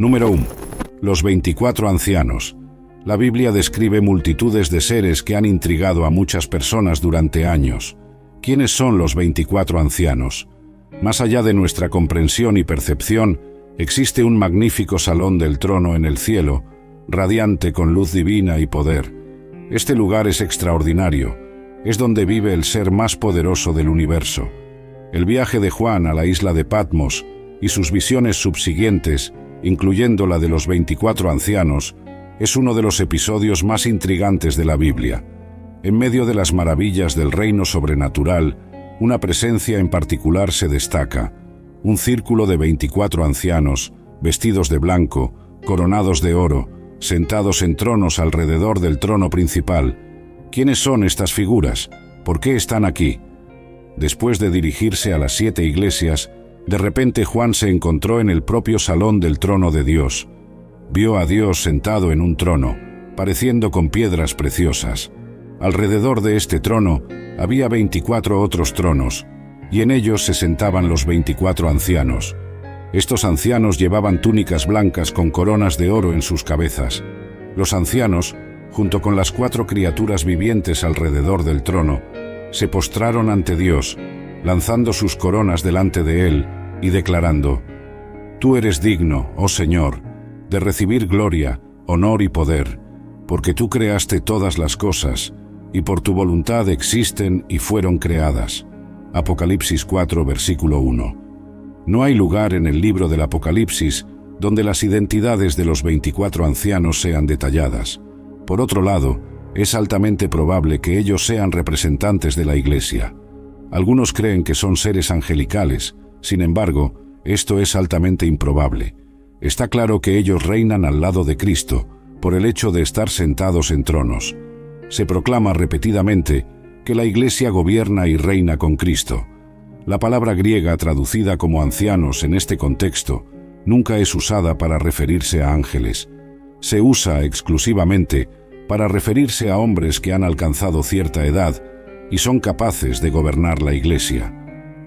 Número 1. Los 24 ancianos. La Biblia describe multitudes de seres que han intrigado a muchas personas durante años. ¿Quiénes son los 24 ancianos? Más allá de nuestra comprensión y percepción, existe un magnífico salón del trono en el cielo, radiante con luz divina y poder. Este lugar es extraordinario. Es donde vive el ser más poderoso del universo. El viaje de Juan a la isla de Patmos y sus visiones subsiguientes, incluyendo la de los 24 ancianos, es uno de los episodios más intrigantes de la Biblia. En medio de las maravillas del reino sobrenatural, una presencia en particular se destaca: un círculo de 24 ancianos, vestidos de blanco, coronados de oro, sentados en tronos alrededor del trono principal. ¿Quiénes son estas figuras? ¿Por qué están aquí? Después de dirigirse a las 7 iglesias, de repente Juan se encontró en el propio salón del trono de Dios. Vio a Dios sentado en un trono, pareciendo con piedras preciosas. Alrededor de este trono había 24 otros tronos, y en ellos se sentaban los 24 ancianos. Estos ancianos llevaban túnicas blancas con coronas de oro en sus cabezas. Los ancianos, junto con las 4 criaturas vivientes alrededor del trono, se postraron ante Dios, lanzando sus coronas delante de Él y declarando: «Tú eres digno, oh Señor, de recibir gloria, honor y poder, porque tú creaste todas las cosas, y por tu voluntad existen y fueron creadas». Apocalipsis 4, versículo 1. No hay lugar en el libro del Apocalipsis donde las identidades de los 24 ancianos sean detalladas. Por otro lado, es altamente probable que ellos sean representantes de la Iglesia. Algunos creen que son seres angelicales. Sin embargo, esto es altamente improbable. Está claro que ellos reinan al lado de Cristo, por el hecho de estar sentados en tronos. Se proclama repetidamente que la Iglesia gobierna y reina con Cristo. La palabra griega traducida como ancianos en este contexto nunca es usada para referirse a ángeles. Se usa exclusivamente para referirse a hombres que han alcanzado cierta edad y son capaces de gobernar la Iglesia.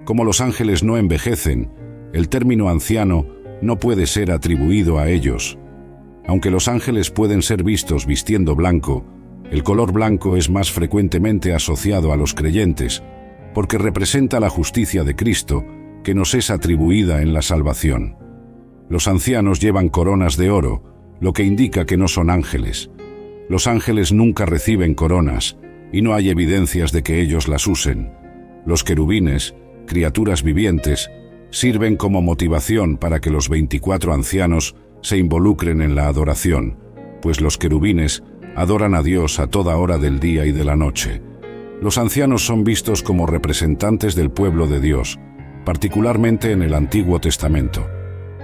Como los ángeles no envejecen, el término anciano no puede ser atribuido a ellos. Aunque los ángeles pueden ser vistos vistiendo blanco, el color blanco es más frecuentemente asociado a los creyentes, porque representa la justicia de Cristo que nos es atribuida en la salvación. Los ancianos llevan coronas de oro, lo que indica que no son ángeles. Los ángeles nunca reciben coronas, y no hay evidencias de que ellos las usen. Los querubines, criaturas vivientes, sirven como motivación para que los 24 ancianos se involucren en la adoración, pues los querubines adoran a Dios a toda hora del día y de la noche. Los ancianos son vistos como representantes del pueblo de Dios, particularmente en el Antiguo Testamento.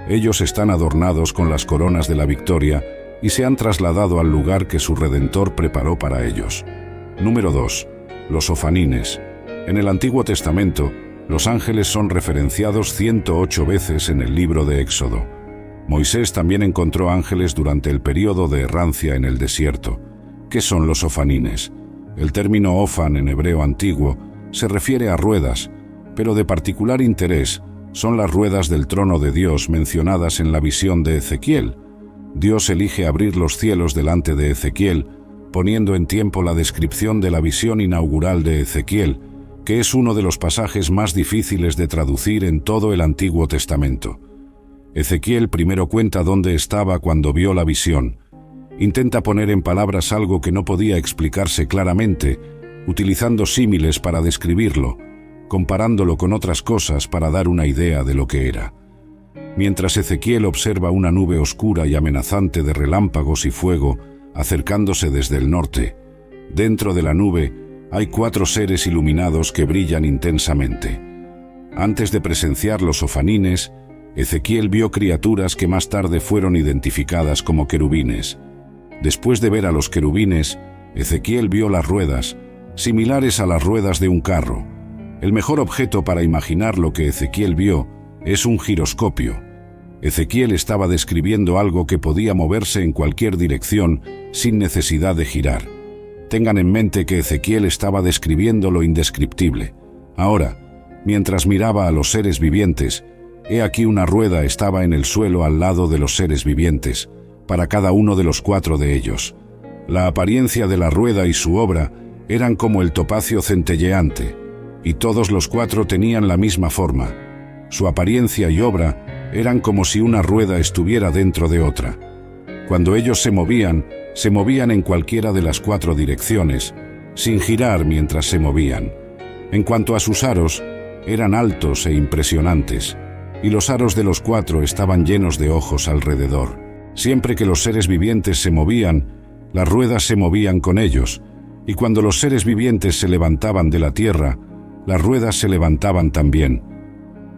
Ellos están adornados con las coronas de la victoria y se han trasladado al lugar que su Redentor preparó para ellos. Número 2. Los ofanines. En el Antiguo Testamento, los ángeles son referenciados 108 veces en el libro de Éxodo. Moisés también encontró ángeles durante el período de errancia en el desierto. ¿Qué son los ofanines? El término ofan en hebreo antiguo se refiere a ruedas, pero de particular interés son las ruedas del trono de Dios mencionadas en la visión de Ezequiel. Dios elige abrir los cielos delante de Ezequiel, poniendo en tiempo la descripción de la visión inaugural de Ezequiel, que es uno de los pasajes más difíciles de traducir en todo el Antiguo Testamento. Ezequiel primero cuenta dónde estaba cuando vio la visión. Intenta poner en palabras algo que no podía explicarse claramente, utilizando símiles para describirlo, comparándolo con otras cosas para dar una idea de lo que era. Mientras Ezequiel observa una nube oscura y amenazante de relámpagos y fuego acercándose desde el norte, dentro de la nube hay 4 seres iluminados que brillan intensamente. Antes de presenciar los ofanines, Ezequiel vio criaturas que más tarde fueron identificadas como querubines. Después de ver a los querubines, Ezequiel vio las ruedas, similares a las ruedas de un carro. El mejor objeto para imaginar lo que Ezequiel vio es un giroscopio. Ezequiel estaba describiendo algo que podía moverse en cualquier dirección sin necesidad de girar. Tengan en mente que Ezequiel estaba describiendo lo indescriptible. Ahora, mientras miraba a los seres vivientes, he aquí una rueda estaba en el suelo al lado de los seres vivientes, para cada uno de los 4 de ellos. La apariencia de la rueda y su obra eran como el topacio centelleante, y todos los 4 tenían la misma forma. Su apariencia y obra eran como si una rueda estuviera dentro de otra. Cuando ellos se movían en cualquiera de las 4 direcciones, sin girar mientras se movían. En cuanto a sus aros, eran altos e impresionantes, y los aros de los 4 estaban llenos de ojos alrededor. Siempre que los seres vivientes se movían, las ruedas se movían con ellos, y cuando los seres vivientes se levantaban de la tierra, las ruedas se levantaban también.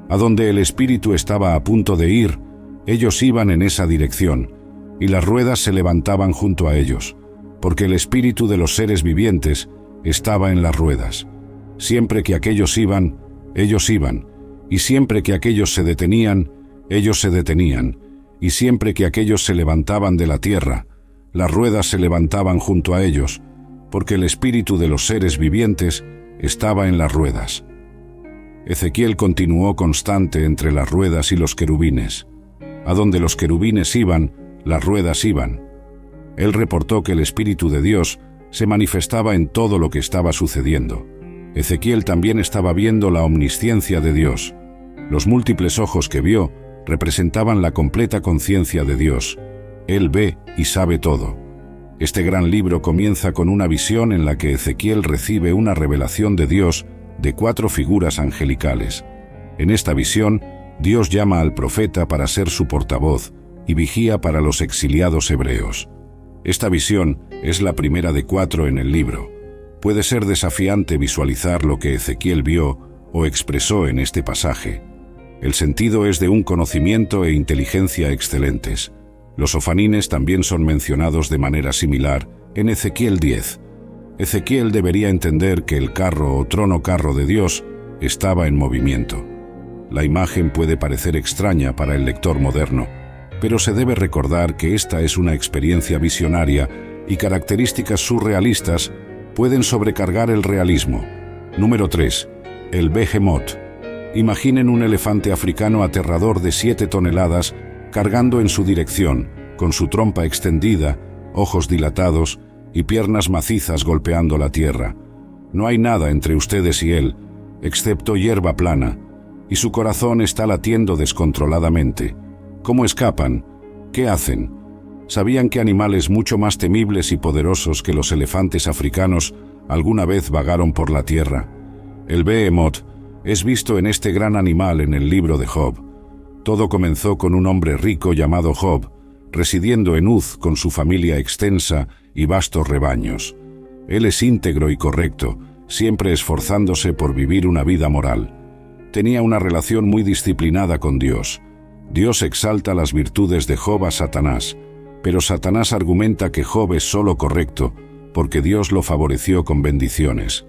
A donde el espíritu estaba a punto de ir, ellos iban en esa dirección, y las ruedas se levantaban junto a ellos, porque el espíritu de los seres vivientes estaba en las ruedas. Siempre que aquellos iban, ellos iban, y siempre que aquellos se detenían, ellos se detenían, y siempre que aquellos se levantaban de la tierra, las ruedas se levantaban junto a ellos, porque el espíritu de los seres vivientes estaba en las ruedas. Ezequiel continuó constante entre las ruedas y los querubines. A donde los querubines iban, las ruedas iban. Él reportó que el Espíritu de Dios se manifestaba en todo lo que estaba sucediendo. Ezequiel también estaba viendo la omnisciencia de Dios. Los múltiples ojos que vio representaban la completa conciencia de Dios. Él ve y sabe todo. Este gran libro comienza con una visión en la que Ezequiel recibe una revelación de Dios de 4 figuras angelicales. En esta visión, Dios llama al profeta para ser su portavoz y vigía para los exiliados hebreos. Esta visión es la primera de 4 en el libro. Puede ser desafiante visualizar lo que Ezequiel vio o expresó en este pasaje. El sentido es de un conocimiento e inteligencia excelentes. Los ofanines también son mencionados de manera similar en Ezequiel 10. Ezequiel debería entender que el carro o trono carro de Dios estaba en movimiento. La imagen puede parecer extraña para el lector moderno, pero se debe recordar que esta es una experiencia visionaria y características surrealistas pueden sobrecargar el realismo. Número 3. El Behemoth. Imaginen un elefante africano aterrador de 7 toneladas cargando en su dirección, con su trompa extendida, ojos dilatados y piernas macizas golpeando la tierra. No hay nada entre ustedes y él, excepto hierba plana, y su corazón está latiendo descontroladamente. ¿Cómo escapan? ¿Qué hacen? ¿Sabían que animales mucho más temibles y poderosos que los elefantes africanos alguna vez vagaron por la tierra? El Behemoth es visto en este gran animal en el libro de Job. Todo comenzó con un hombre rico llamado Job, residiendo en Uz con su familia extensa y vastos rebaños. Él es íntegro y correcto, siempre esforzándose por vivir una vida moral. Tenía una relación muy disciplinada con Dios. Dios exalta las virtudes de Job a Satanás, pero Satanás argumenta que Job es solo correcto porque Dios lo favoreció con bendiciones.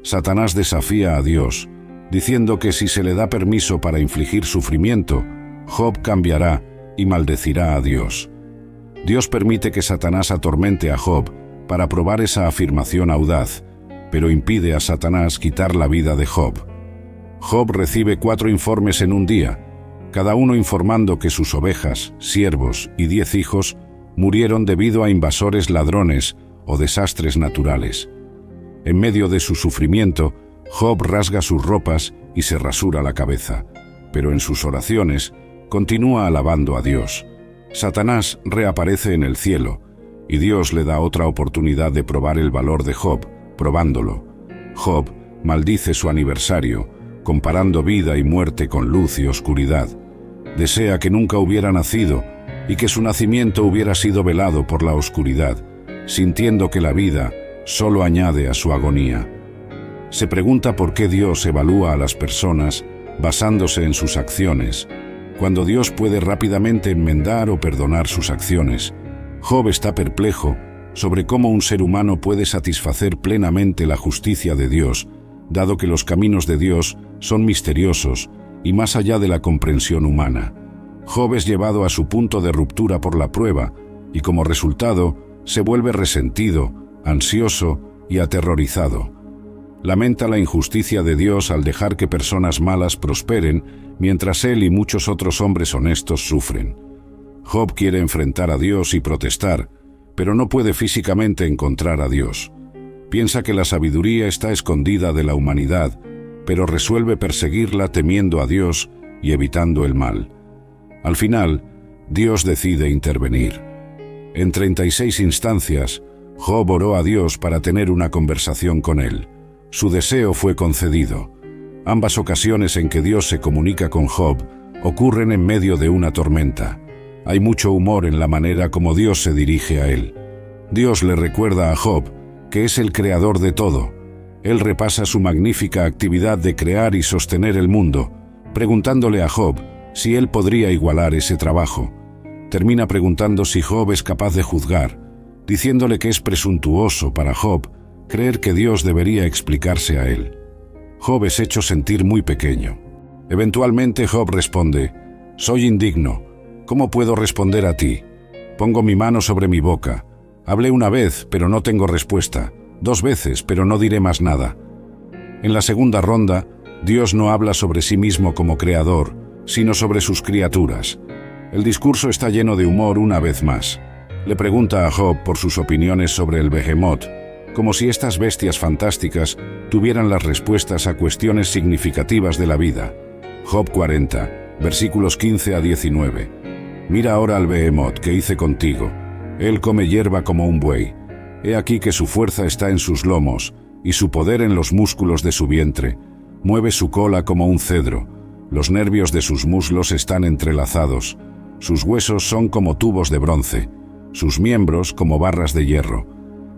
Satanás desafía a Dios, diciendo que si se le da permiso para infligir sufrimiento, Job cambiará y maldecirá a Dios. Dios permite que Satanás atormente a Job para probar esa afirmación audaz, pero impide a Satanás quitar la vida de Job. Job recibe 4 informes en un día, cada uno informando que sus ovejas, siervos y 10 hijos murieron debido a invasores ladrones o desastres naturales. En medio de su sufrimiento, Job rasga sus ropas y se rasura la cabeza, pero en sus oraciones continúa alabando a Dios. Satanás reaparece en el cielo, y Dios le da otra oportunidad de probar el valor de Job, probándolo. Job maldice su aniversario, comparando vida y muerte con luz y oscuridad. Desea que nunca hubiera nacido y que su nacimiento hubiera sido velado por la oscuridad, sintiendo que la vida solo añade a su agonía. Se pregunta por qué Dios evalúa a las personas basándose en sus acciones, cuando Dios puede rápidamente enmendar o perdonar sus acciones. Job está perplejo sobre cómo un ser humano puede satisfacer plenamente la justicia de Dios, dado que los caminos de Dios son misteriosos y más allá de la comprensión humana. Job es llevado a su punto de ruptura por la prueba y como resultado se vuelve resentido, ansioso y aterrorizado. Lamenta la injusticia de Dios al dejar que personas malas prosperen, mientras él y muchos otros hombres honestos sufren. Job quiere enfrentar a Dios y protestar, pero no puede físicamente encontrar a Dios. Piensa que la sabiduría está escondida de la humanidad, pero resuelve perseguirla temiendo a Dios y evitando el mal. Al final, Dios decide intervenir. En 36 instancias, Job oró a Dios para tener una conversación con él. Su deseo fue concedido. Ambas ocasiones en que Dios se comunica con Job ocurren en medio de una tormenta. Hay mucho humor en la manera como Dios se dirige a él. Dios le recuerda a Job que es el creador de todo. Él repasa su magnífica actividad de crear y sostener el mundo, preguntándole a Job si él podría igualar ese trabajo. Termina preguntando si Job es capaz de juzgar, diciéndole que es presuntuoso para Job creer que Dios debería explicarse a él. Job es hecho sentir muy pequeño. Eventualmente Job responde: «Soy indigno. ¿Cómo puedo responder a ti? Pongo mi mano sobre mi boca. Hablé una vez, pero no tengo respuesta. 2 veces, pero no diré más nada». En la segunda ronda, Dios no habla sobre sí mismo como creador, sino sobre sus criaturas. El discurso está lleno de humor una vez más. Le pregunta a Job por sus opiniones sobre el Behemoth, como si estas bestias fantásticas tuvieran las respuestas a cuestiones significativas de la vida. Job 40, versículos 15 a 19. «Mira ahora al Behemoth que hice contigo. Él come hierba como un buey. He aquí que su fuerza está en sus lomos, y su poder en los músculos de su vientre. Mueve su cola como un cedro. Los nervios de sus muslos están entrelazados. Sus huesos son como tubos de bronce, sus miembros como barras de hierro.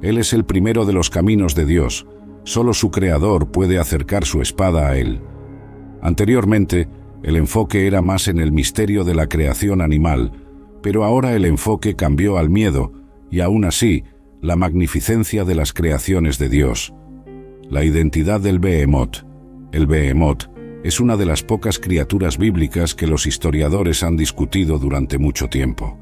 Él es el primero de los caminos de Dios. Solo su creador puede acercar su espada a él». Anteriormente, el enfoque era más en el misterio de la creación animal, pero ahora el enfoque cambió al miedo y aún así, la magnificencia de las creaciones de Dios. La identidad del Behemoth. El Behemoth es una de las pocas criaturas bíblicas que los historiadores han discutido durante mucho tiempo.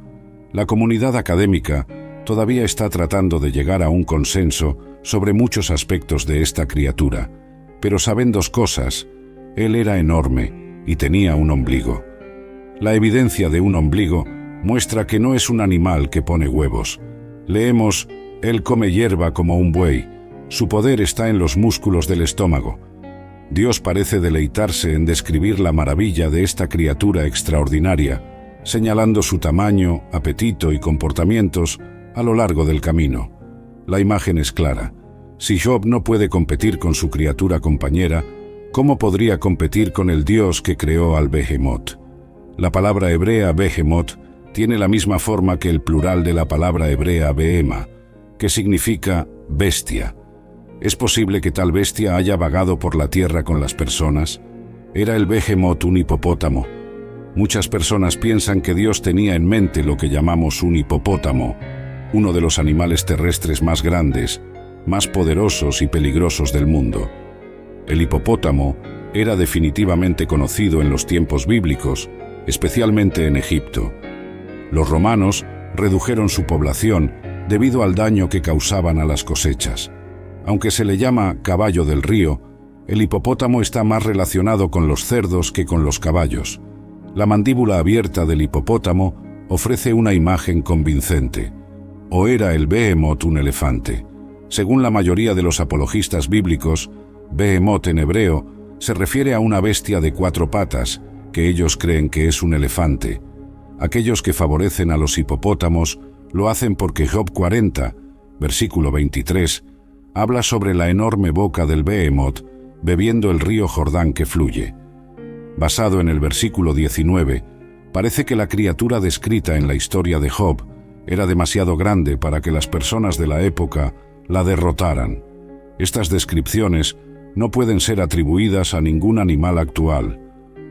La comunidad académica todavía está tratando de llegar a un consenso sobre muchos aspectos de esta criatura, pero saben 2 cosas: él era enorme y tenía un ombligo. La evidencia de un ombligo muestra que no es un animal que pone huevos. Leemos: «Él come hierba como un buey. Su poder está en los músculos del estómago». Dios parece deleitarse en describir la maravilla de esta criatura extraordinaria, señalando su tamaño, apetito y comportamientos a lo largo del camino. La imagen es clara. Si Job no puede competir con su criatura compañera, ¿cómo podría competir con el Dios que creó al Behemoth? La palabra hebrea Behemoth tiene la misma forma que el plural de la palabra hebrea Behema, que significa bestia. ¿Es posible que tal bestia haya vagado por la tierra con las personas? ¿Era el Behemoth un hipopótamo? Muchas personas piensan que Dios tenía en mente lo que llamamos un hipopótamo, uno de los animales terrestres más grandes, más poderosos y peligrosos del mundo. El hipopótamo era definitivamente conocido en los tiempos bíblicos, especialmente en Egipto. Los romanos redujeron su población debido al daño que causaban a las cosechas. Aunque se le llama caballo del río, el hipopótamo está más relacionado con los cerdos que con los caballos. La mandíbula abierta del hipopótamo ofrece una imagen convincente. ¿O era el Behemoth un elefante? Según la mayoría de los apologistas bíblicos, Behemoth en hebreo se refiere a una bestia de 4 patas, que ellos creen que es un elefante. Aquellos que favorecen a los hipopótamos lo hacen porque Job 40, versículo 23, habla sobre la enorme boca del Behemoth bebiendo el río Jordán que fluye. Basado en el versículo 19, parece que la criatura descrita en la historia de Job era demasiado grande para que las personas de la época la derrotaran. Estas descripciones no pueden ser atribuidas a ningún animal actual.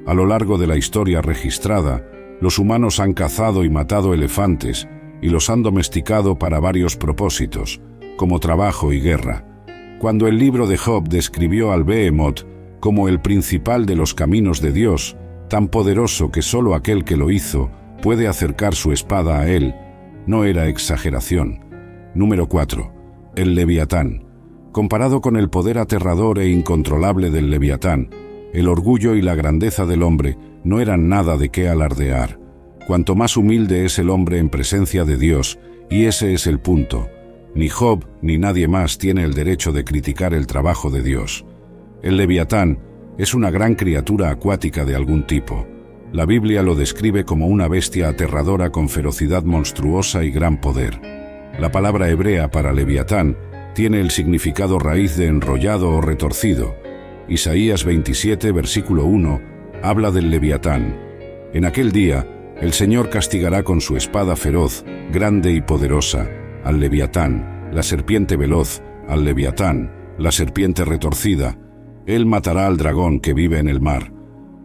A lo largo de la historia registrada, los humanos han cazado y matado elefantes y los han domesticado para varios propósitos, como trabajo y guerra. Cuando el libro de Job describió al Behemoth como el principal de los caminos de Dios, tan poderoso que solo aquel que lo hizo puede acercar su espada a él, no era exageración. Número 4. El Leviatán. Comparado con el poder aterrador e incontrolable del Leviatán, el orgullo y la grandeza del hombre no eran nada de qué alardear. Cuanto más humilde es el hombre en presencia de Dios, y ese es el punto. Ni Job ni nadie más tiene el derecho de criticar el trabajo de Dios. El Leviatán es una gran criatura acuática de algún tipo. La Biblia lo describe como una bestia aterradora con ferocidad monstruosa y gran poder. La palabra hebrea para Leviatán tiene el significado raíz de enrollado o retorcido. Isaías 27, versículo 1, habla del Leviatán. En aquel día, el Señor castigará con su espada feroz, grande y poderosa, al Leviatán, la serpiente veloz, al Leviatán, la serpiente retorcida. Él matará al dragón que vive en el mar.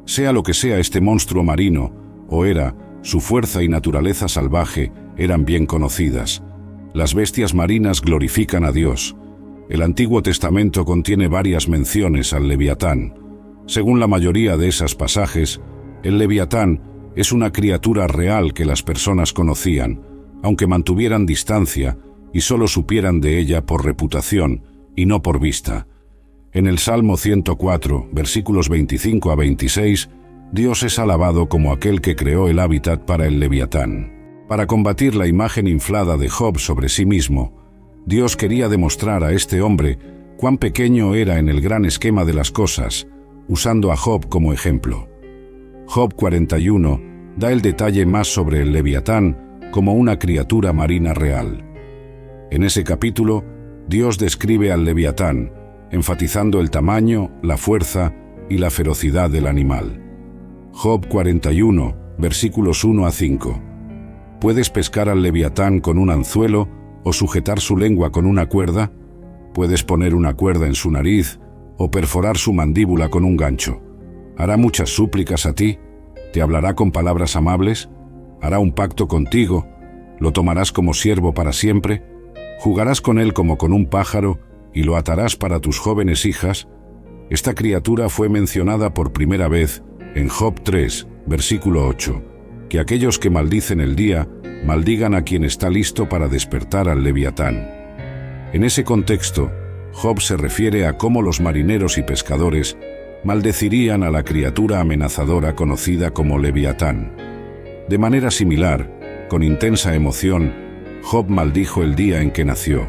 Sea lo que sea este monstruo marino, o era, su fuerza y naturaleza salvaje eran bien conocidas. Las bestias marinas glorifican a Dios. El Antiguo Testamento contiene varias menciones al Leviatán. Según la mayoría de esos pasajes, el Leviatán es una criatura real que las personas conocían, aunque mantuvieran distancia y solo supieran de ella por reputación y no por vista. En el Salmo 104, versículos 25 a 26, Dios es alabado como aquel que creó el hábitat para el Leviatán. Para combatir la imagen inflada de Job sobre sí mismo, Dios quería demostrar a este hombre cuán pequeño era en el gran esquema de las cosas, usando a Job como ejemplo. Job 41 da el detalle más sobre el Leviatán como una criatura marina real. En ese capítulo, Dios describe al Leviatán, enfatizando el tamaño, la fuerza y la ferocidad del animal. Job 41, versículos 1 a 5. ¿Puedes pescar al Leviatán con un anzuelo o sujetar su lengua con una cuerda? Puedes poner una cuerda en su nariz o perforar su mandíbula con un gancho. ¿Hará muchas súplicas a ti? ¿Te hablará con palabras amables? ¿Hará un pacto contigo? ¿Lo tomarás como siervo para siempre? ¿Jugarás con él como con un pájaro y lo atarás para tus jóvenes hijas? Esta criatura fue mencionada por primera vez en Job 3, versículo 8. Que aquellos que maldicen el día, maldigan a quien está listo para despertar al Leviatán. En ese contexto, Job se refiere a cómo los marineros y pescadores maldecirían a la criatura amenazadora conocida como Leviatán. De manera similar, con intensa emoción, Job maldijo el día en que nació.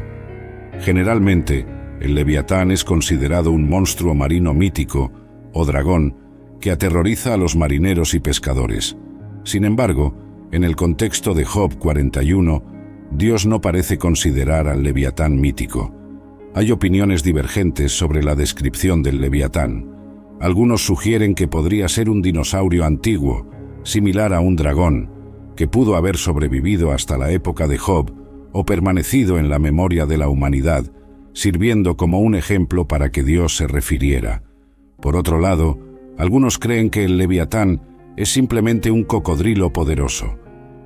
Generalmente, el Leviatán es considerado un monstruo marino mítico, o dragón, que aterroriza a los marineros y pescadores. Sin embargo, en el contexto de Job 41, Dios no parece considerar al Leviatán mítico. Hay opiniones divergentes sobre la descripción del Leviatán. Algunos sugieren que podría ser un dinosaurio antiguo, similar a un dragón, que pudo haber sobrevivido hasta la época de Job o permanecido en la memoria de la humanidad, sirviendo como un ejemplo para que Dios se refiriera. Por otro lado, algunos creen que el Leviatán es simplemente un cocodrilo poderoso.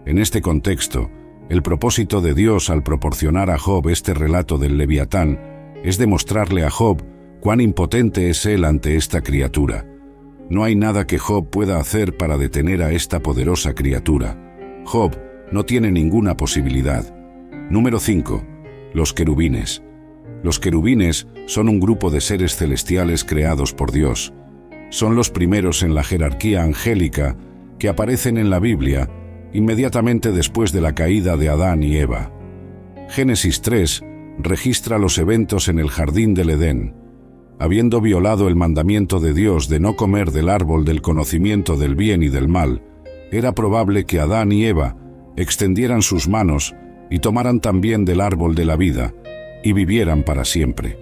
En este contexto, el propósito de Dios al proporcionar a Job este relato del Leviatán es demostrarle a Job cuán impotente es él ante esta criatura. No hay nada que Job pueda hacer para detener a esta poderosa criatura. Job no tiene ninguna posibilidad. Número 5. Los querubines. Los querubines son un grupo de seres celestiales creados por Dios. Son los primeros en la jerarquía angélica que aparecen en la Biblia inmediatamente después de la caída de Adán y Eva. Génesis 3 registra los eventos en el jardín del Edén. Habiendo violado el mandamiento de Dios de no comer del árbol del conocimiento del bien y del mal, era probable que Adán y Eva extendieran sus manos y tomaran también del árbol de la vida y vivieran para siempre.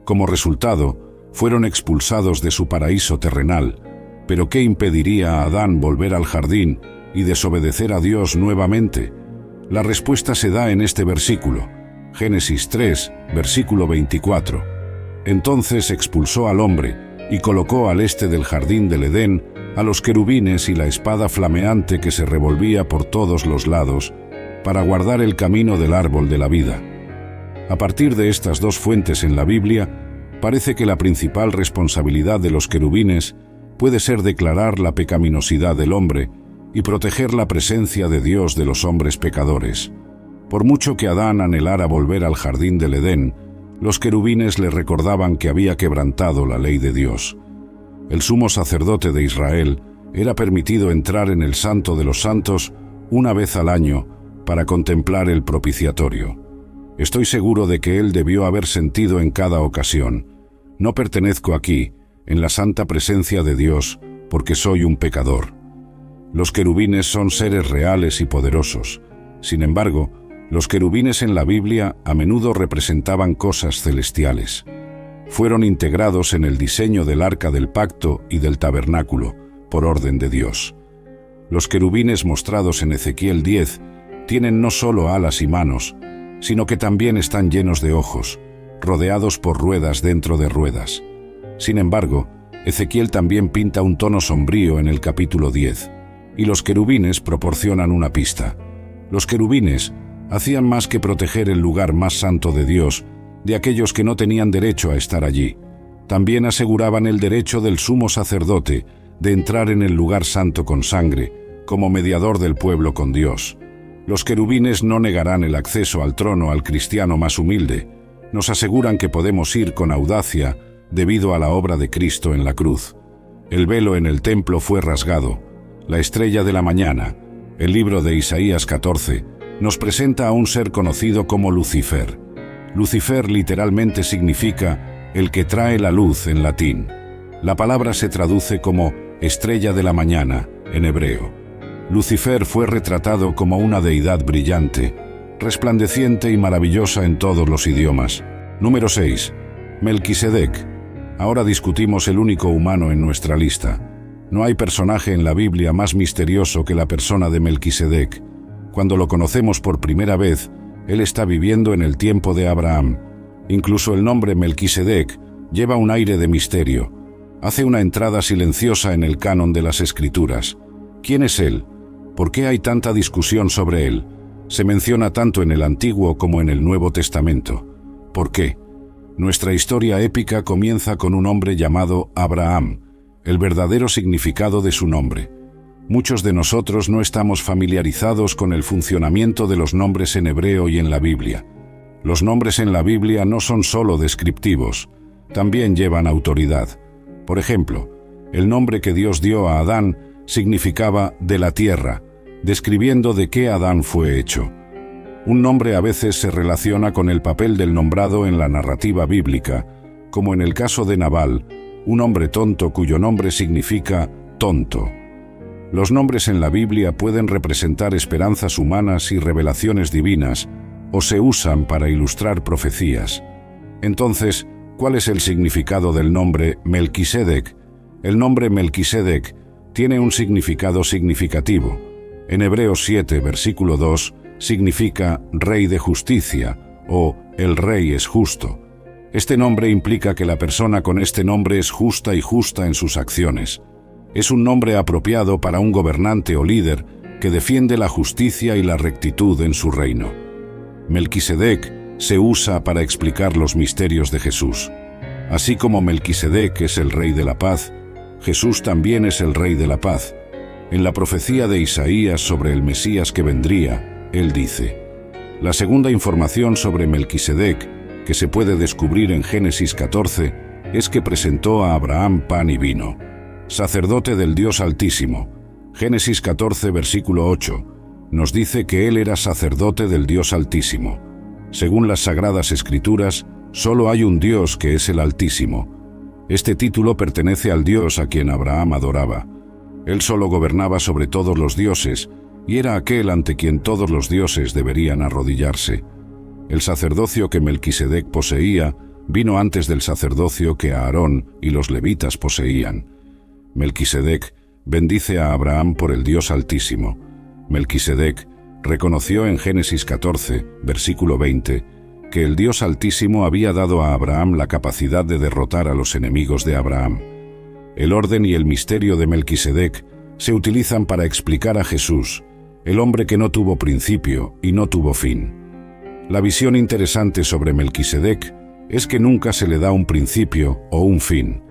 Como resultado, fueron expulsados de su paraíso terrenal, pero ¿qué impediría a Adán volver al jardín y desobedecer a Dios nuevamente? La respuesta se da en este versículo, Génesis 3, versículo 24. Entonces expulsó al hombre y colocó al este del jardín del Edén a los querubines y la espada flameante que se revolvía por todos los lados para guardar el camino del árbol de la vida. A partir de estas dos fuentes en la Biblia, parece que la principal responsabilidad de los querubines puede ser declarar la pecaminosidad del hombre y proteger la presencia de Dios de los hombres pecadores. Por mucho que Adán anhelara volver al jardín del Edén, Los querubines le recordaban que había quebrantado la ley de Dios. El sumo sacerdote de Israel era permitido entrar en el Santo de los Santos una vez al año para contemplar el propiciatorio. Estoy seguro de que él debió haber sentido en cada ocasión: no pertenezco aquí, en la santa presencia de Dios, porque soy un pecador. Los querubines son seres reales y poderosos. Sin embargo, los querubines en la Biblia a menudo representaban cosas celestiales. Fueron integrados en el diseño del Arca del Pacto y del Tabernáculo, por orden de Dios. Los querubines mostrados en Ezequiel 10 tienen no solo alas y manos, sino que también están llenos de ojos, rodeados por ruedas dentro de ruedas. Sin embargo, Ezequiel también pinta un tono sombrío en el capítulo 10, y los querubines proporcionan una pista. Los querubines hacían más que proteger el lugar más santo de Dios de aquellos que no tenían derecho a estar allí. También aseguraban el derecho del sumo sacerdote de entrar en el lugar santo con sangre, como mediador del pueblo con Dios. Los querubines no negarán el acceso al trono al cristiano más humilde. Nos aseguran que podemos ir con audacia debido a la obra de Cristo en la cruz. El velo en el templo fue rasgado. La estrella de la mañana, el libro de Isaías 14, nos presenta a un ser conocido como Lucifer. Lucifer literalmente significa el que trae la luz en latín. La palabra se traduce como estrella de la mañana en hebreo. Lucifer fue retratado como una deidad brillante, resplandeciente y maravillosa en todos los idiomas. Número 6. Melquisedec. Ahora discutimos el único humano en nuestra lista. No hay personaje en la Biblia más misterioso que la persona de Melquisedec. Cuando lo conocemos por primera vez, él está viviendo en el tiempo de Abraham. Incluso el nombre Melquisedec lleva un aire de misterio. Hace una entrada silenciosa en el canon de las Escrituras. ¿Quién es él? ¿Por qué hay tanta discusión sobre él? Se menciona tanto en el Antiguo como en el Nuevo Testamento. ¿Por qué? Nuestra historia épica comienza con un hombre llamado Abraham, el verdadero significado de su nombre. Muchos de nosotros no estamos familiarizados con el funcionamiento de los nombres en hebreo y en la Biblia. Los nombres en la Biblia no son solo descriptivos, también llevan autoridad. Por ejemplo, el nombre que Dios dio a Adán significaba de la tierra, describiendo de qué Adán fue hecho. Un nombre a veces se relaciona con el papel del nombrado en la narrativa bíblica, como en el caso de Nabal, un hombre tonto cuyo nombre significa tonto. Los nombres en la Biblia pueden representar esperanzas humanas y revelaciones divinas, o se usan para ilustrar profecías. Entonces, ¿cuál es el significado del nombre Melquisedec? El nombre Melquisedec tiene un significado significativo. En Hebreos 7, versículo 2, significa Rey de Justicia, o el Rey es justo. Este nombre implica que la persona con este nombre es justa y justa en sus acciones. Es un nombre apropiado para un gobernante o líder que defiende la justicia y la rectitud en su reino. Melquisedec se usa para explicar los misterios de Jesús. Así como Melquisedec es el Rey de la Paz, Jesús también es el Rey de la Paz. En la profecía de Isaías sobre el Mesías que vendría, él dice: la segunda información sobre Melquisedec, que se puede descubrir en Génesis 14, es que presentó a Abraham pan y vino. Sacerdote del Dios Altísimo. Génesis 14, versículo 8, nos dice que él era sacerdote del Dios Altísimo. Según las Sagradas Escrituras, solo hay un Dios que es el Altísimo. Este título pertenece al Dios a quien Abraham adoraba. Él solo gobernaba sobre todos los dioses, y era aquel ante quien todos los dioses deberían arrodillarse. El sacerdocio que Melquisedec poseía vino antes del sacerdocio que Aarón y los levitas poseían. Melquisedec bendice a Abraham por el Dios Altísimo. Melquisedec reconoció en Génesis 14, versículo 20, que el Dios Altísimo había dado a Abraham la capacidad de derrotar a los enemigos de Abraham. El orden y el misterio de Melquisedec se utilizan para explicar a Jesús, el hombre que no tuvo principio y no tuvo fin. La visión interesante sobre Melquisedec es que nunca se le da un principio o un fin.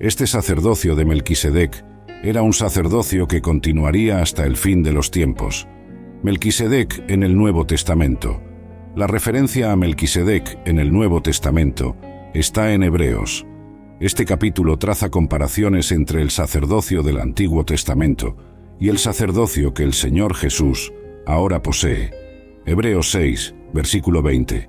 Este sacerdocio de Melquisedec era un sacerdocio que continuaría hasta el fin de los tiempos. Melquisedec en el Nuevo Testamento. La referencia a Melquisedec en el Nuevo Testamento está en Hebreos. Este capítulo traza comparaciones entre el sacerdocio del Antiguo Testamento y el sacerdocio que el Señor Jesús ahora posee. Hebreos 6, versículo 20,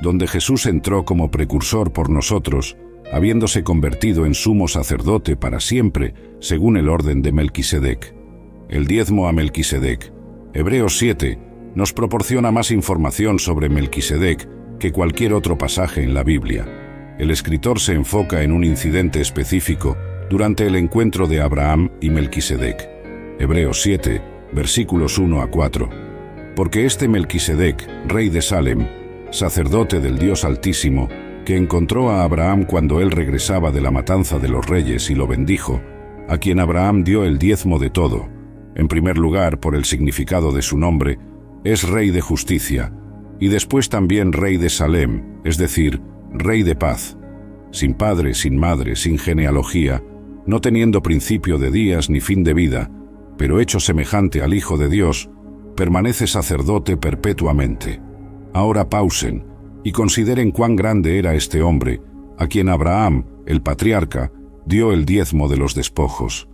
donde Jesús entró como precursor por nosotros, habiéndose convertido en sumo sacerdote para siempre, según el orden de Melquisedec. El diezmo a Melquisedec. Hebreos 7 nos proporciona más información sobre Melquisedec que cualquier otro pasaje en la Biblia. El escritor se enfoca en un incidente específico durante el encuentro de Abraham y Melquisedec. Hebreos 7, versículos 1 a 4. Porque este Melquisedec, rey de Salem, sacerdote del Dios Altísimo, que encontró a Abraham cuando él regresaba de la matanza de los reyes y lo bendijo, a quien Abraham dio el diezmo de todo, en primer lugar por el significado de su nombre, es rey de justicia, y después también rey de Salem, es decir, rey de paz, sin padre, sin madre, sin genealogía, no teniendo principio de días ni fin de vida, pero hecho semejante al Hijo de Dios, permanece sacerdote perpetuamente. Ahora pausen y consideren cuán grande era este hombre, a quien Abraham, el patriarca, dio el diezmo de los despojos.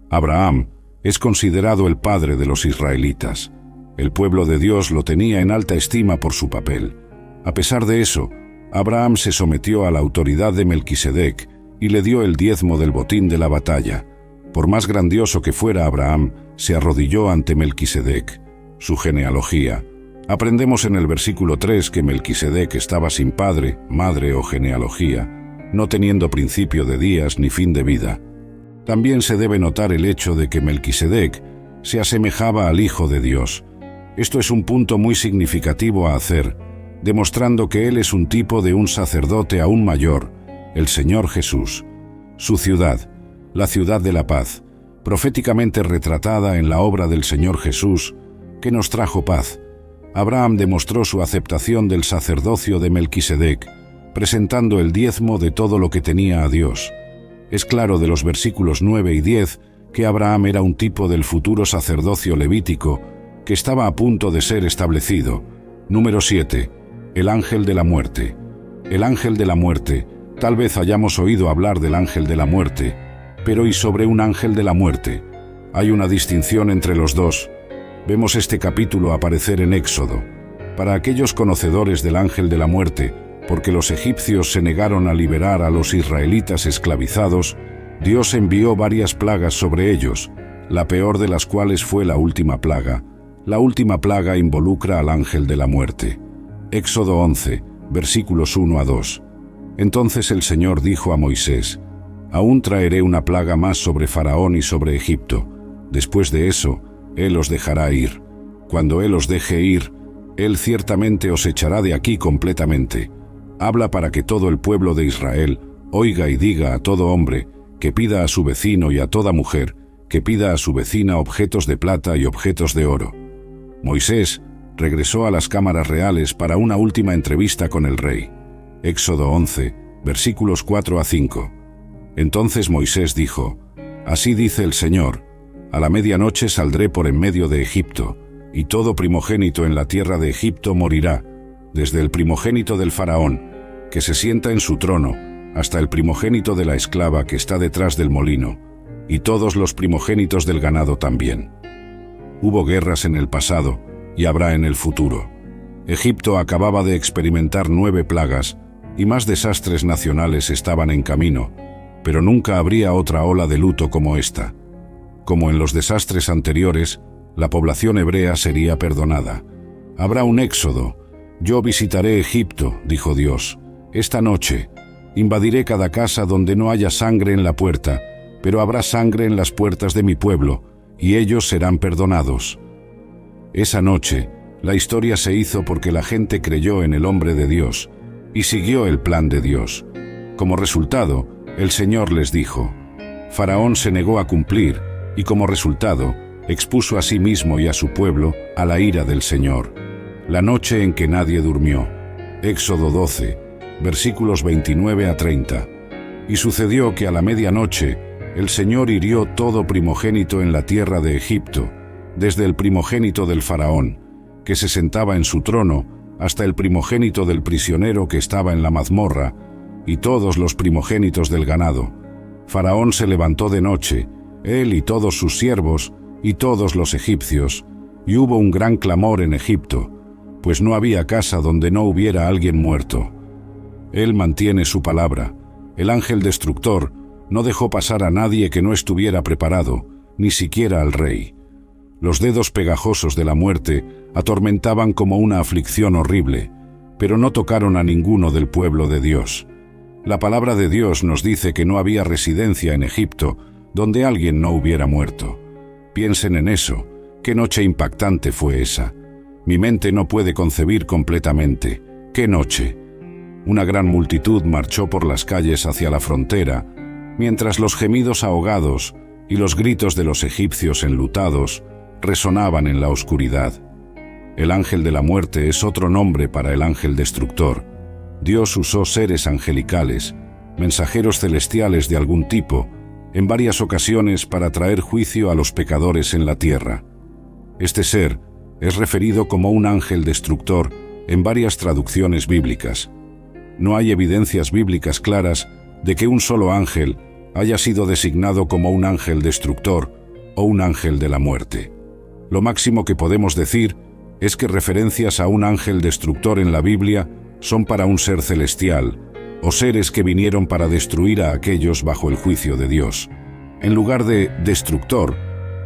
Abraham es considerado el padre de los israelitas. El pueblo de Dios lo tenía en alta estima por su papel. A pesar de eso, Abraham se sometió a la autoridad de Melquisedec y le dio el diezmo del botín de la batalla. Por más grandioso que fuera Abraham, se arrodilló ante Melquisedec. Su genealogía. Aprendemos en el versículo 3 que Melquisedec estaba sin padre, madre o genealogía, no teniendo principio de días ni fin de vida. También se debe notar el hecho de que Melquisedec se asemejaba al Hijo de Dios. Esto es un punto muy significativo a hacer, demostrando que él es un tipo de un sacerdote aún mayor, el Señor Jesús. Su ciudad, la ciudad de la paz, proféticamente retratada en la obra del Señor Jesús, que nos trajo paz. Abraham demostró su aceptación del sacerdocio de Melquisedec, presentando el diezmo de todo lo que tenía a Dios. Es claro de los versículos 9 y 10 que Abraham era un tipo del futuro sacerdocio levítico que estaba a punto de ser establecido. Número 7. El ángel de la muerte. El ángel de la muerte. Tal vez hayamos oído hablar del ángel de la muerte, pero ¿y sobre un ángel de la muerte? Hay una distinción entre los dos. Vemos este capítulo aparecer en Éxodo. Para aquellos conocedores del ángel de la muerte, porque los egipcios se negaron a liberar a los israelitas esclavizados, Dios envió varias plagas sobre ellos, la peor de las cuales fue la última plaga. La última plaga involucra al ángel de la muerte. Éxodo 11, versículos 1 a 2. Entonces el Señor dijo a Moisés: «Aún traeré una plaga más sobre Faraón y sobre Egipto. Después de eso, Él os dejará ir. Cuando Él os deje ir, Él ciertamente os echará de aquí completamente. Habla para que todo el pueblo de Israel oiga y diga a todo hombre que pida a su vecino y a toda mujer que pida a su vecina objetos de plata y objetos de oro». Moisés regresó a las cámaras reales para una última entrevista con el rey. Éxodo 11, versículos 4 a 5. Entonces Moisés dijo: «Así dice el Señor, a la medianoche saldré por en medio de Egipto, y todo primogénito en la tierra de Egipto morirá, desde el primogénito del faraón, que se sienta en su trono, hasta el primogénito de la esclava que está detrás del molino, y todos los primogénitos del ganado también». Hubo guerras en el pasado, y habrá en el futuro. Egipto acababa de experimentar 9 plagas, y más desastres nacionales estaban en camino, pero nunca habría otra ola de luto como esta. Como en los desastres anteriores, la población hebrea sería perdonada. Habrá un éxodo. «Yo visitaré Egipto», dijo Dios, «esta noche. Invadiré cada casa donde no haya sangre en la puerta, pero habrá sangre en las puertas de mi pueblo, y ellos serán perdonados». Esa noche, la historia se hizo porque la gente creyó en el hombre de Dios y siguió el plan de Dios. Como resultado, el Señor les dijo: «Faraón se negó a cumplir, y como resultado, expuso a sí mismo y a su pueblo a la ira del Señor». La noche en que nadie durmió. Éxodo 12, versículos 29 a 30. Y sucedió que a la medianoche el Señor hirió todo primogénito en la tierra de Egipto, desde el primogénito del faraón, que se sentaba en su trono, hasta el primogénito del prisionero que estaba en la mazmorra, y todos los primogénitos del ganado. Faraón se levantó de noche, él y todos sus siervos, y todos los egipcios, y hubo un gran clamor en Egipto, pues no había casa donde no hubiera alguien muerto. Él mantiene su palabra. El ángel destructor no dejó pasar a nadie que no estuviera preparado, ni siquiera al rey. Los dedos pegajosos de la muerte atormentaban como una aflicción horrible, pero no tocaron a ninguno del pueblo de Dios. La palabra de Dios nos dice que no había residencia en Egipto donde alguien no hubiera muerto. Piensen en eso. Qué noche impactante fue esa. Mi mente no puede concebir completamente. ¡Qué noche! Una gran multitud marchó por las calles hacia la frontera, mientras los gemidos ahogados y los gritos de los egipcios enlutados resonaban en la oscuridad. El ángel de la muerte es otro nombre para el ángel destructor. Dios usó seres angelicales, mensajeros celestiales de algún tipo, en varias ocasiones para traer juicio a los pecadores en la tierra. Este ser es referido como un ángel destructor en varias traducciones bíblicas. No hay evidencias bíblicas claras de que un solo ángel haya sido designado como un ángel destructor o un ángel de la muerte. Lo máximo que podemos decir es que referencias a un ángel destructor en la Biblia son para un ser celestial, o seres que vinieron para destruir a aquellos bajo el juicio de Dios. En lugar de destructor,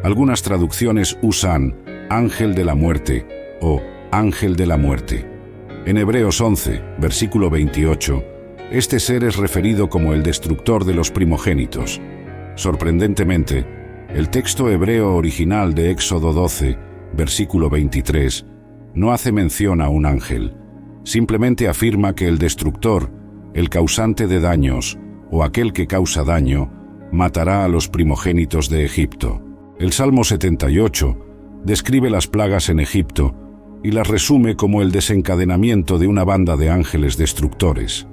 algunas traducciones usan ángel de la muerte o ángel de la muerte. En Hebreos 11, versículo 28, este ser es referido como el destructor de los primogénitos. Sorprendentemente, el texto hebreo original de Éxodo 12, versículo 23, no hace mención a un ángel. Simplemente afirma que el destructor, el causante de daños, o aquel que causa daño, matará a los primogénitos de Egipto. El Salmo 78 describe las plagas en Egipto y las resume como el desencadenamiento de una banda de ángeles destructores.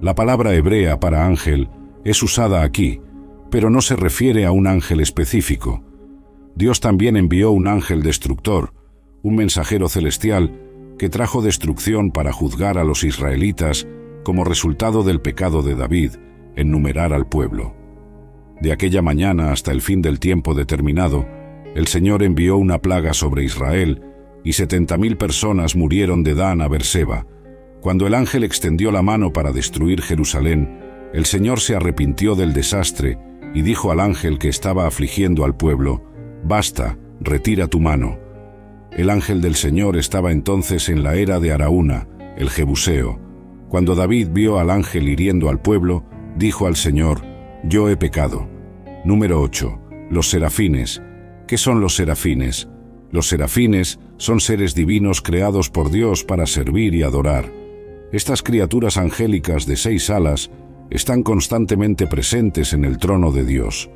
La palabra hebrea para ángel es usada aquí, pero no se refiere a un ángel específico. Dios también envió un ángel destructor, un mensajero celestial que trajo destrucción para juzgar a los israelitas como resultado del pecado de David en numerar al pueblo. De aquella mañana hasta el fin del tiempo determinado, el Señor envió una plaga sobre Israel y 70,000 personas murieron de Dan a Berseba. Cuando el ángel extendió la mano para destruir Jerusalén, el Señor se arrepintió del desastre y dijo al ángel que estaba afligiendo al pueblo: «Basta, retira tu mano». El ángel del Señor estaba entonces en la era de Araúna, el Jebuseo. Cuando David vio al ángel hiriendo al pueblo, dijo al Señor: «Yo he pecado». Número 8. Los serafines. ¿Qué son los serafines? Los serafines son seres divinos creados por Dios para servir y adorar. Estas criaturas angélicas de 6 alas están constantemente presentes en el trono de Dios.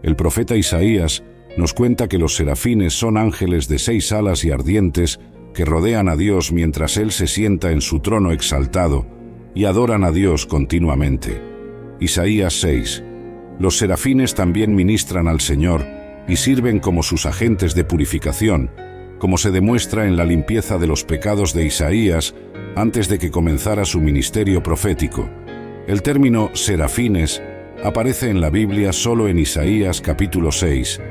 El profeta Isaías nos cuenta que los serafines son ángeles de 6 alas y ardientes que rodean a Dios mientras Él se sienta en su trono exaltado y adoran a Dios continuamente. Isaías 6. Los serafines también ministran al Señor y sirven como sus agentes de purificación, como se demuestra en la limpieza de los pecados de Isaías antes de que comenzara su ministerio profético. El término serafines aparece en la Biblia solo en Isaías capítulo 6.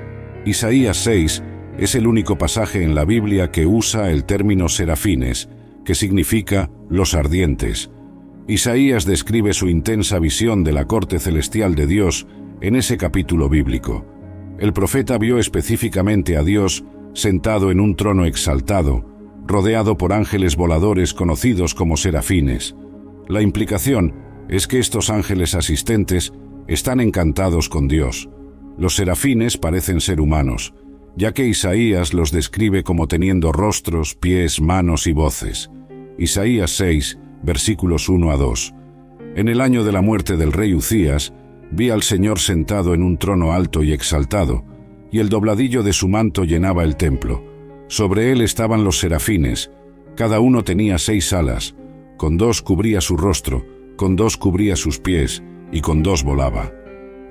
Isaías 6 es el único pasaje en la Biblia que usa el término serafines, que significa los ardientes. Isaías describe su intensa visión de la corte celestial de Dios en ese capítulo bíblico. El profeta vio específicamente a Dios sentado en un trono exaltado, rodeado por ángeles voladores conocidos como serafines. La implicación es que estos ángeles asistentes están encantados con Dios. Los serafines parecen ser humanos, ya que Isaías los describe como teniendo rostros, pies, manos y voces. Isaías 6, versículos 1 a 2. En el año de la muerte del rey Uzías, vi al Señor sentado en un trono alto y exaltado, y el dobladillo de su manto llenaba el templo. Sobre él estaban los serafines, cada uno tenía 6 alas, con 2 cubría su rostro, con 2 cubría sus pies, y con 2 volaba.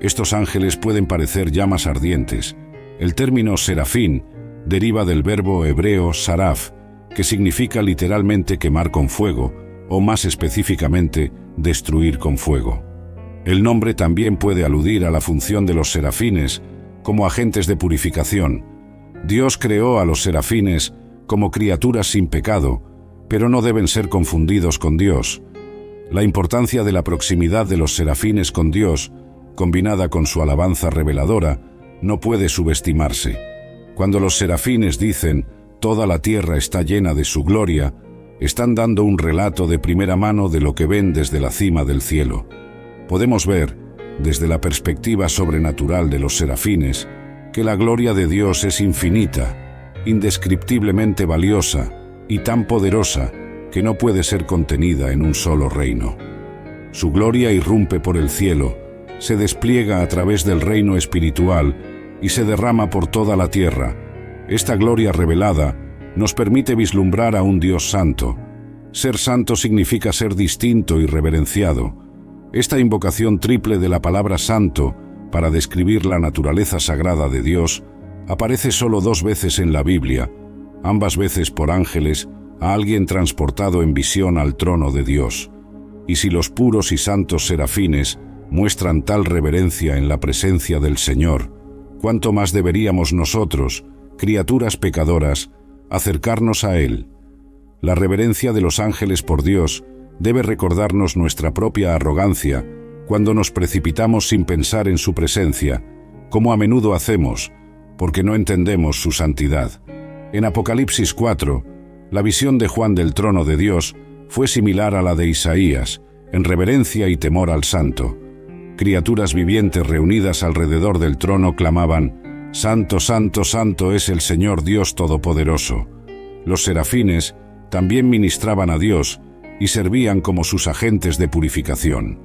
Estos ángeles pueden parecer llamas ardientes. El término serafín deriva del verbo hebreo saraf, que significa literalmente quemar con fuego, o más específicamente, destruir con fuego. El nombre también puede aludir a la función de los serafines como agentes de purificación. Dios creó a los serafines como criaturas sin pecado, pero no deben ser confundidos con Dios. La importancia de la proximidad de los serafines con Dios, combinada con su alabanza reveladora, no puede subestimarse. Cuando los serafines dicen «toda la tierra está llena de su gloria», están dando un relato de primera mano de lo que ven desde la cima del cielo. Podemos ver, desde la perspectiva sobrenatural de los serafines, que la gloria de Dios es infinita, indescriptiblemente valiosa y tan poderosa que no puede ser contenida en un solo reino. Su gloria irrumpe por el cielo, se despliega a través del reino espiritual y se derrama por toda la tierra. Esta gloria revelada nos permite vislumbrar a un Dios santo. Ser santo significa ser distinto y reverenciado. Esta invocación triple de la palabra santo para describir la naturaleza sagrada de Dios aparece solo 2 veces en la Biblia, ambas veces por ángeles, a alguien transportado en visión al trono de Dios. Y si los puros y santos serafines muestran tal reverencia en la presencia del Señor, ¿cuánto más deberíamos nosotros, criaturas pecadoras, acercarnos a Él? La reverencia de los ángeles por Dios debe recordarnos nuestra propia arrogancia cuando nos precipitamos sin pensar en su presencia, como a menudo hacemos, porque no entendemos su santidad. En Apocalipsis 4, la visión de Juan del trono de Dios fue similar a la de Isaías, en reverencia y temor al Santo. Criaturas vivientes reunidas alrededor del trono clamaban: «Santo, santo, santo es el Señor Dios Todopoderoso». Los serafines también ministraban a Dios y servían como sus agentes de purificación.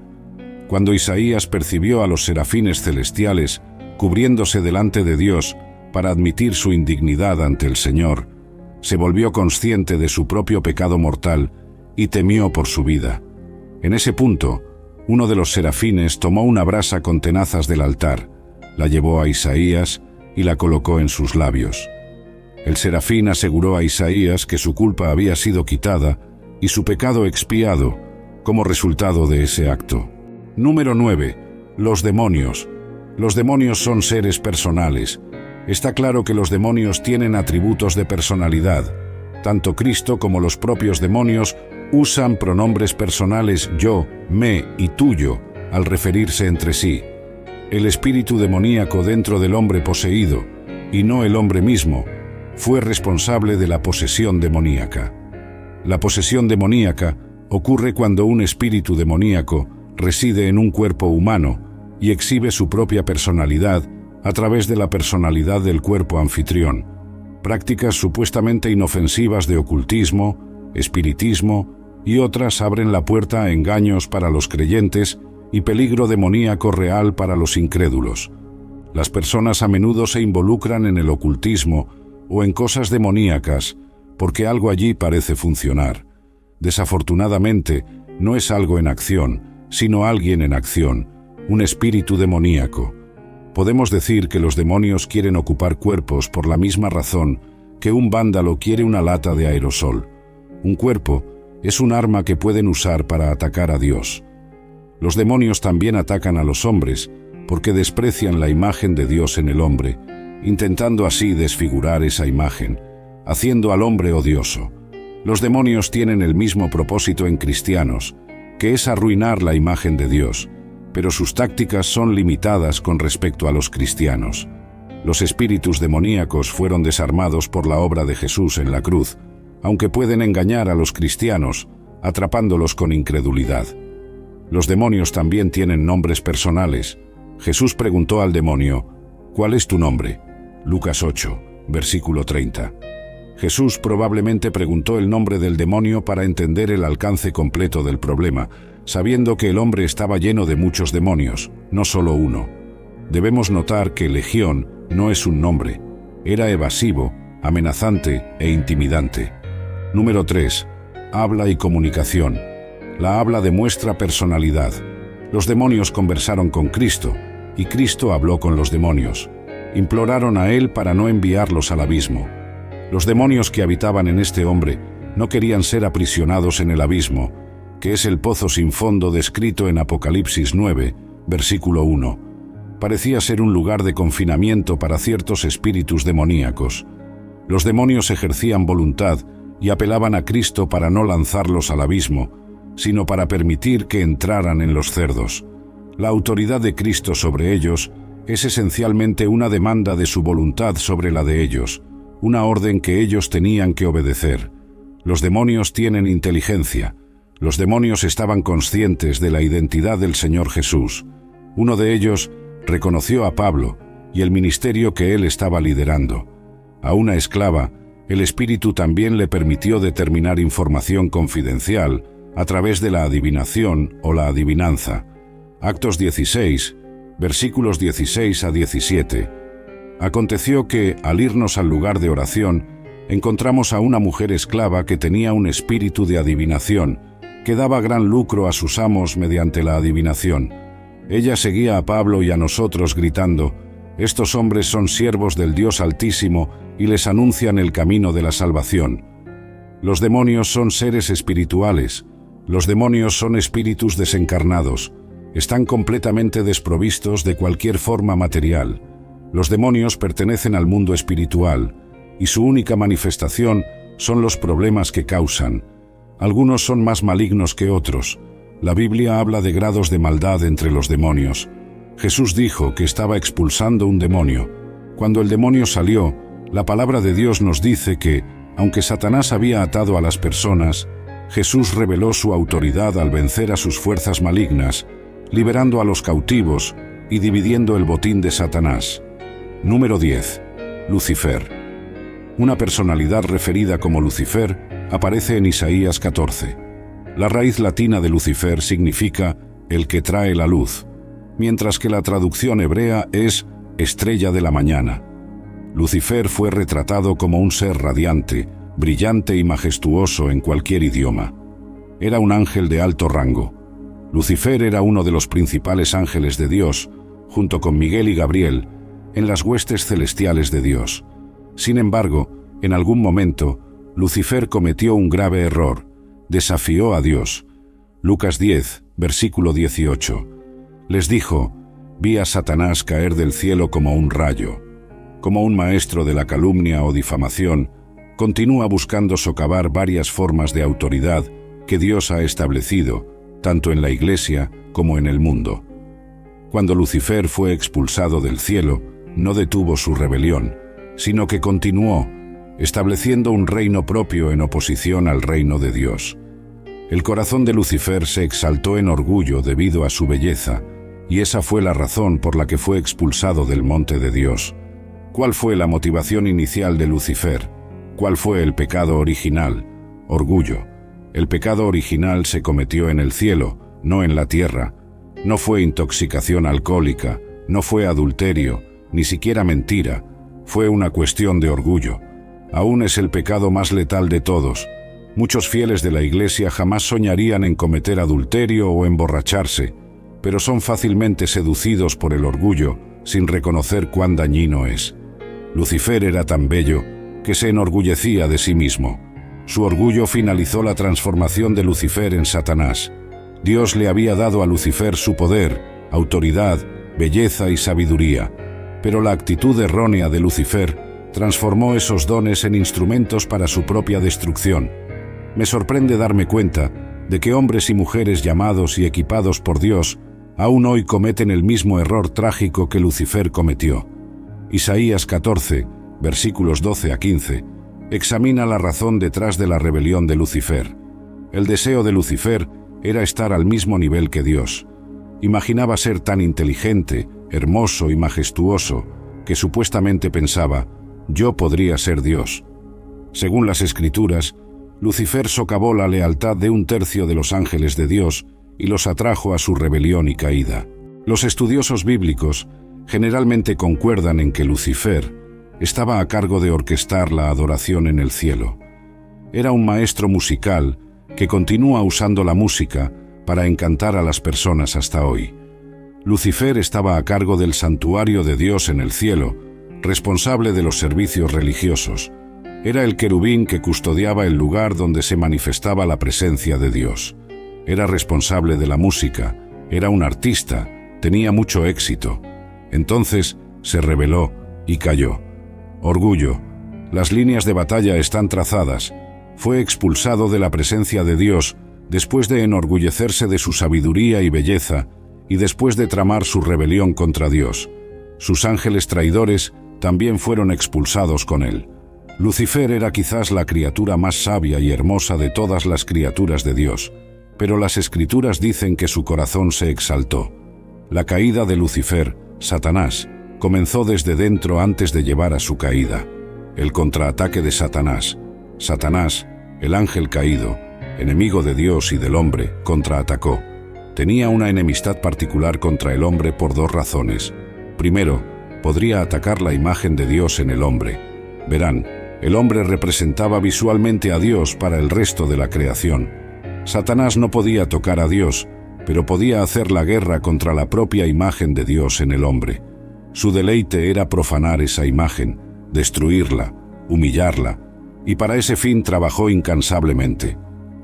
Cuando Isaías percibió a los serafines celestiales cubriéndose delante de Dios para admitir su indignidad ante el Señor, se volvió consciente de su propio pecado mortal y temió por su vida. En ese punto, uno de los serafines tomó una brasa con tenazas del altar, la llevó a Isaías y la colocó en sus labios. El serafín aseguró a Isaías que su culpa había sido quitada y su pecado expiado como resultado de ese acto. Número 9. Los demonios. Los demonios son seres personales. Está claro que los demonios tienen atributos de personalidad. Tanto Cristo como los propios demonios usan pronombres personales yo, me y tuyo al referirse entre sí. El espíritu demoníaco dentro del hombre poseído, y no el hombre mismo, fue responsable de la posesión demoníaca. La posesión demoníaca ocurre cuando un espíritu demoníaco reside en un cuerpo humano y exhibe su propia personalidad a través de la personalidad del cuerpo anfitrión. Prácticas supuestamente inofensivas de ocultismo, espiritismo y otras abren la puerta a engaños para los creyentes y peligro demoníaco real para los incrédulos. Las personas a menudo se involucran en el ocultismo o en cosas demoníacas porque algo allí parece funcionar. Desafortunadamente, no es algo en acción, sino alguien en acción, un espíritu demoníaco. Podemos decir que los demonios quieren ocupar cuerpos por la misma razón que un vándalo quiere una lata de aerosol. Un cuerpo es un arma que pueden usar para atacar a Dios. Los demonios también atacan a los hombres porque desprecian la imagen de Dios en el hombre, intentando así desfigurar esa imagen, haciendo al hombre odioso. Los demonios tienen el mismo propósito en cristianos, que es arruinar la imagen de Dios, pero sus tácticas son limitadas con respecto a los cristianos. Los espíritus demoníacos fueron desarmados por la obra de Jesús en la cruz, aunque pueden engañar a los cristianos, atrapándolos con incredulidad. Los demonios también tienen nombres personales. Jesús preguntó al demonio: «¿Cuál es tu nombre?». Lucas 8, versículo 30. Jesús probablemente preguntó el nombre del demonio para entender el alcance completo del problema, sabiendo que el hombre estaba lleno de muchos demonios, no solo uno. Debemos notar que legión no es un nombre. Era evasivo, amenazante e intimidante. Número 3. Habla y comunicación. La habla demuestra personalidad. Los demonios conversaron con Cristo, y Cristo habló con los demonios. Imploraron a Él para no enviarlos al abismo. Los demonios que habitaban en este hombre no querían ser aprisionados en el abismo, que es el pozo sin fondo descrito en Apocalipsis 9, versículo 1. Parecía ser un lugar de confinamiento para ciertos espíritus demoníacos. Los demonios ejercían voluntad y apelaban a Cristo para no lanzarlos al abismo, sino para permitir que entraran en los cerdos. La autoridad de Cristo sobre ellos es esencialmente una demanda de su voluntad sobre la de ellos, una orden que ellos tenían que obedecer. Los demonios tienen inteligencia. Los demonios estaban conscientes de la identidad del Señor Jesús. Uno de ellos reconoció a Pablo y el ministerio que él estaba liderando. A una esclava, el Espíritu también le permitió determinar información confidencial a través de la adivinación o la adivinanza. Actos 16, versículos 16 a 17. Aconteció que, al irnos al lugar de oración, encontramos a una mujer esclava que tenía un espíritu de adivinación, que daba gran lucro a sus amos mediante la adivinación. Ella seguía a Pablo y a nosotros gritando: «Estos hombres son siervos del Dios Altísimo y les anuncian el camino de la salvación». Los demonios son seres espirituales. Los demonios son espíritus desencarnados. Están completamente desprovistos de cualquier forma material. Los demonios pertenecen al mundo espiritual, y su única manifestación son los problemas que causan. Algunos son más malignos que otros. La Biblia habla de grados de maldad entre los demonios. Jesús dijo que estaba expulsando un demonio. Cuando el demonio salió, la palabra de Dios nos dice que, aunque Satanás había atado a las personas, Jesús reveló su autoridad al vencer a sus fuerzas malignas, liberando a los cautivos y dividiendo el botín de Satanás. Número 10. Lucifer. Una personalidad referida como Lucifer aparece en Isaías 14. La raíz latina de Lucifer significa el que trae la luz, mientras que la traducción hebrea es estrella de la mañana. Lucifer fue retratado como un ser radiante, brillante y majestuoso en cualquier idioma. Era un ángel de alto rango. Lucifer era uno de los principales ángeles de Dios, junto con Miguel y Gabriel, en las huestes celestiales de Dios. Sin embargo, en algún momento, Lucifer cometió un grave error: desafió a Dios. Lucas 10, versículo 18. Les dijo: «Vi a Satanás caer del cielo como un rayo». Como un maestro de la calumnia o difamación, continúa buscando socavar varias formas de autoridad que Dios ha establecido, tanto en la Iglesia como en el mundo. Cuando Lucifer fue expulsado del cielo, no detuvo su rebelión, sino que continuó, estableciendo un reino propio en oposición al reino de Dios. El corazón de Lucifer se exaltó en orgullo debido a su belleza, y esa fue la razón por la que fue expulsado del monte de Dios. ¿Cuál fue la motivación inicial de Lucifer? ¿Cuál fue el pecado original? Orgullo. El pecado original se cometió en el cielo, no en la tierra. No fue intoxicación alcohólica, no fue adulterio, ni siquiera mentira. Fue una cuestión de orgullo. Aún es el pecado más letal de todos. Muchos fieles de la Iglesia jamás soñarían en cometer adulterio o emborracharse, pero son fácilmente seducidos por el orgullo, sin reconocer cuán dañino es. Lucifer era tan bello que se enorgullecía de sí mismo. Su orgullo finalizó la transformación de Lucifer en Satanás. Dios le había dado a Lucifer su poder, autoridad, belleza y sabiduría, pero la actitud errónea de Lucifer transformó esos dones en instrumentos para su propia destrucción. Me sorprende darme cuenta de que hombres y mujeres llamados y equipados por Dios aún hoy cometen el mismo error trágico que Lucifer cometió. Isaías 14, versículos 12 a 15, examina la razón detrás de la rebelión de Lucifer. El deseo de Lucifer era estar al mismo nivel que Dios. Imaginaba ser tan inteligente, hermoso y majestuoso que supuestamente pensaba: yo podría ser Dios. Según las Escrituras, Lucifer socavó la lealtad de 1/3 de los ángeles de Dios y los atrajo a su rebelión y caída. Los estudiosos bíblicos generalmente concuerdan en que Lucifer estaba a cargo de orquestar la adoración en el cielo. Era un maestro musical que continúa usando la música para encantar a las personas hasta hoy. Lucifer estaba a cargo del santuario de Dios en el cielo, responsable de los servicios religiosos. Era el querubín que custodiaba el lugar donde se manifestaba la presencia de Dios. Era responsable de la música, era un artista, tenía mucho éxito. Entonces se rebeló y cayó. Orgullo. Las líneas de batalla están trazadas. Fue expulsado de la presencia de Dios después de enorgullecerse de su sabiduría y belleza y después de tramar su rebelión contra Dios. Sus ángeles traidores también fueron expulsados con él. Lucifer era quizás la criatura más sabia y hermosa de todas las criaturas de Dios, pero las Escrituras dicen que su corazón se exaltó. La caída de Lucifer, Satanás, comenzó desde dentro antes de llevar a su caída. El contraataque de Satanás. Satanás, el ángel caído, enemigo de Dios y del hombre, contraatacó. Tenía una enemistad particular contra el hombre por dos razones. Primero, podría atacar la imagen de Dios en el hombre. Verán, el hombre representaba visualmente a Dios para el resto de la creación. Satanás no podía tocar a Dios, pero podía hacer la guerra contra la propia imagen de Dios en el hombre. Su deleite era profanar esa imagen, destruirla, humillarla, y para ese fin trabajó incansablemente.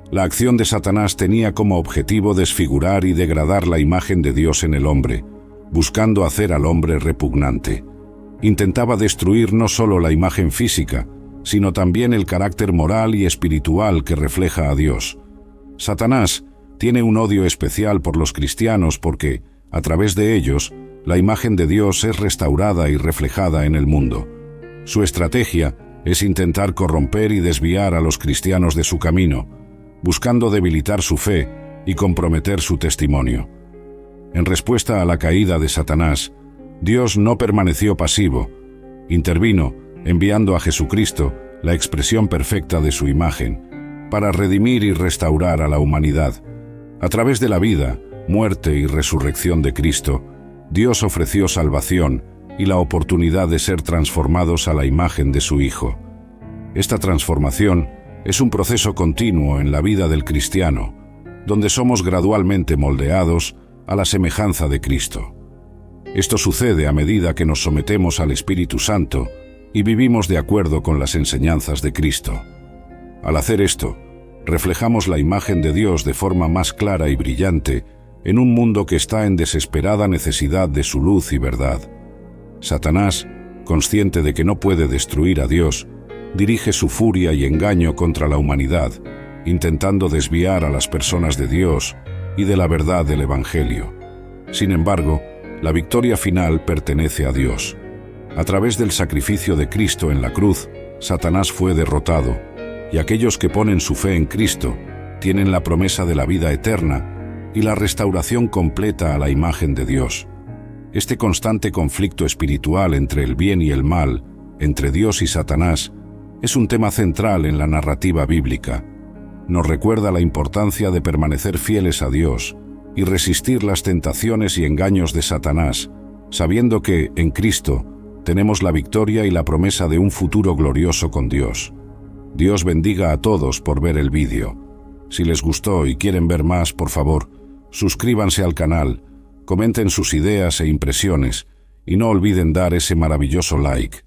La acción de Satanás tenía como objetivo desfigurar y degradar la imagen de Dios en el hombre, buscando hacer al hombre repugnante. Intentaba destruir no solo la imagen física, sino también el carácter moral y espiritual que refleja a Dios. Satanás tiene un odio especial por los cristianos porque, a través de ellos, la imagen de Dios es restaurada y reflejada en el mundo. Su estrategia es intentar corromper y desviar a los cristianos de su camino, buscando debilitar su fe y comprometer su testimonio. En respuesta a la caída de Satanás, Dios no permaneció pasivo, intervino enviando a Jesucristo, la expresión perfecta de su imagen, para redimir y restaurar a la humanidad. A través de la vida, muerte y resurrección de Cristo, Dios ofreció salvación y la oportunidad de ser transformados a la imagen de su Hijo. Esta transformación es un proceso continuo en la vida del cristiano, donde somos gradualmente moldeados a la semejanza de Cristo. Esto sucede a medida que nos sometemos al Espíritu Santo y vivimos de acuerdo con las enseñanzas de Cristo. Al hacer esto, reflejamos la imagen de Dios de forma más clara y brillante en un mundo que está en desesperada necesidad de su luz y verdad. Satanás, consciente de que no puede destruir a Dios, dirige su furia y engaño contra la humanidad, intentando desviar a las personas de Dios y de la verdad del Evangelio. Sin embargo, la victoria final pertenece a Dios. A través del sacrificio de Cristo en la cruz, Satanás fue derrotado, y aquellos que ponen su fe en Cristo tienen la promesa de la vida eterna y la restauración completa a la imagen de Dios. Este constante conflicto espiritual entre el bien y el mal, entre Dios y Satanás, es un tema central en la narrativa bíblica. Nos recuerda la importancia de permanecer fieles a Dios y resistir las tentaciones y engaños de Satanás, sabiendo que, en Cristo, tenemos la victoria y la promesa de un futuro glorioso con Dios. Dios bendiga a todos por ver el vídeo. Si les gustó y quieren ver más, por favor, suscríbanse al canal, comenten sus ideas e impresiones y no olviden dar ese maravilloso like.